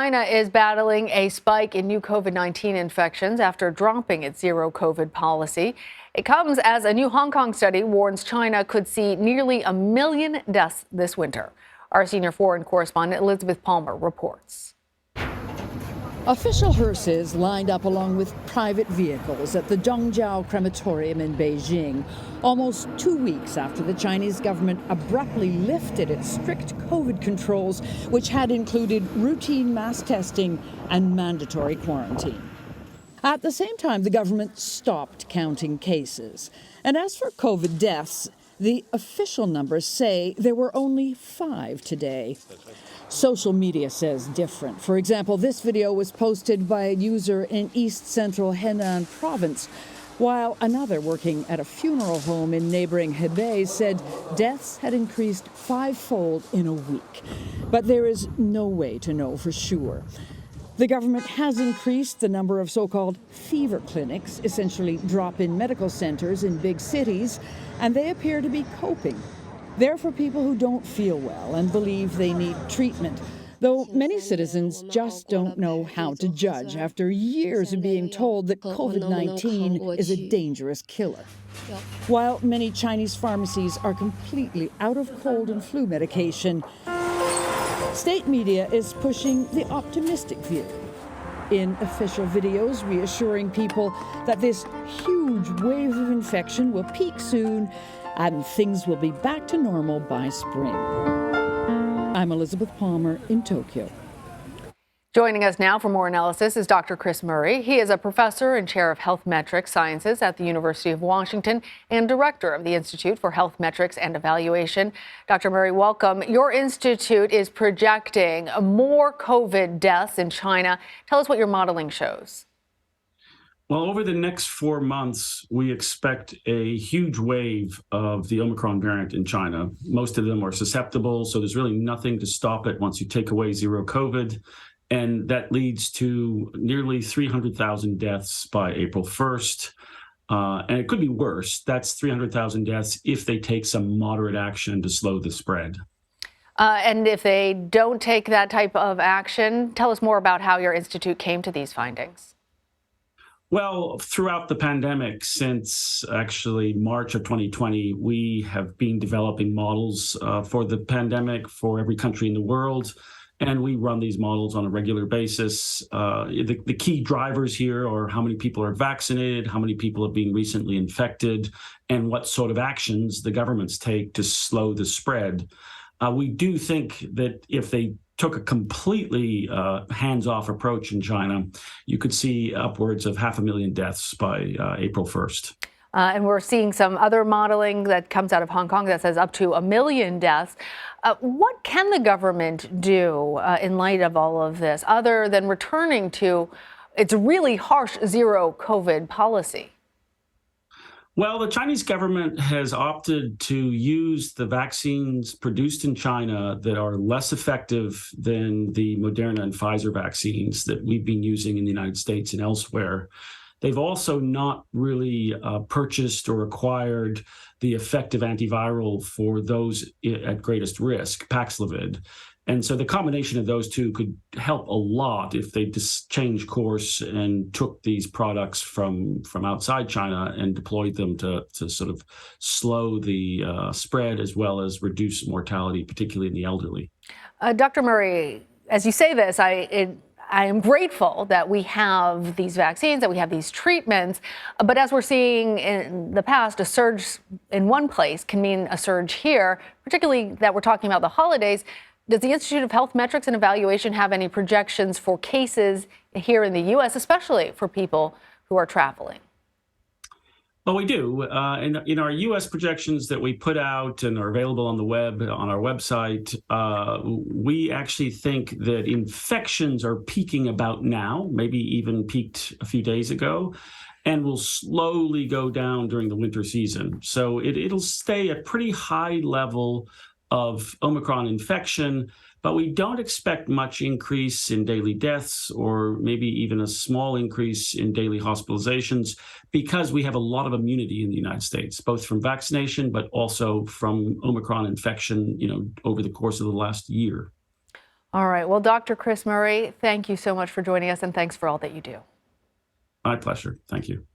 China is battling a spike in new COVID-19 infections after dropping its zero COVID policy. It comes as a new Hong Kong study warns China could see nearly 1 million deaths this winter. Our senior foreign correspondent Elizabeth Palmer reports. Official hearses lined up along with private vehicles at the Dongjiao crematorium in Beijing, almost 2 weeks after the Chinese government abruptly lifted its strict COVID controls, which had included routine mass testing and mandatory quarantine. At the same time, the government stopped counting cases. And as for COVID deaths, the official numbers say there were only 5 today. Social media says different. For example, this video was posted by a user in East Central Henan province, while another working at a funeral home in neighboring Hebei said deaths had increased 5-fold in a week. But there is no way to know for sure. The government has increased the number of so-called fever clinics, essentially drop-in medical centers in big cities, and they appear to be coping. They're for people who don't feel well and believe they need treatment, though many citizens just don't know how to judge after years of being told that COVID-19 is a dangerous killer. While many Chinese pharmacies are completely out of cold and flu medication, state media is pushing the optimistic view. In official videos reassuring people that this huge wave of infection will peak soon and things will be back to normal by spring. I'm Elizabeth Palmer in Tokyo. Joining us now for more analysis is Dr. Chris Murray. He is a professor and chair of health metrics sciences at the University of Washington and director of the Institute for Health Metrics and Evaluation. Dr. Murray, welcome. Your institute is projecting more COVID deaths in China. Tell us what your modeling shows. Well, over the next 4 months, we expect a huge wave of the Omicron variant in China. Most of them are susceptible, so there's really nothing to stop it once you take away zero COVID. And that leads to nearly 300,000 deaths by April 1st. And it could be worse. That's 300,000 deaths if they take some moderate action to slow the spread. And if they don't take that type of action, tell us more about how your institute came to these findings. Well, throughout the pandemic, since actually March of 2020, we have been developing models for the pandemic for every country in the world. And we run these models on a regular basis. The key drivers here are how many people are vaccinated, how many people have been recently infected, and what sort of actions the governments take to slow the spread. We do think that if they took a completely hands-off approach in China, you could see upwards of 500,000 deaths by April 1st. And we're seeing some other modeling that comes out of Hong Kong that says up to 1 million deaths. What can the government do in light of all of this, other than returning to its really harsh zero COVID policy? Well, the Chinese government has opted to use the vaccines produced in China that are less effective than the Moderna and Pfizer vaccines that we've been using in the United States and elsewhere. They've also not really purchased or acquired the effective antiviral for those at greatest risk, Paxlovid. And so the combination of those two could help a lot if they just changed course and took these products from outside China and deployed them to sort of slow the spread as well as reduce mortality, particularly in the elderly. Dr. Murray, as you say this, I am grateful that we have these vaccines, that we have these treatments. But as we're seeing in the past, a surge in one place can mean a surge here, particularly that we're talking about the holidays. Does the Institute of Health Metrics and Evaluation have any projections for cases here in the U.S., especially for people who are traveling? Well, we do. In our U.S. projections that we put out and are available on the web, on our website, we actually think that infections are peaking about now, maybe even peaked a few days ago, and will slowly go down during the winter season. So it'll stay at pretty high level of Omicron infection, but we don't expect much increase in daily deaths or maybe even a small increase in daily hospitalizations because we have a lot of immunity in the United States, both from vaccination, but also from Omicron infection, over the course of the last year. All right. Well, Dr. Chris Murray, thank you so much for joining us, and thanks for all that you do. My pleasure. Thank you.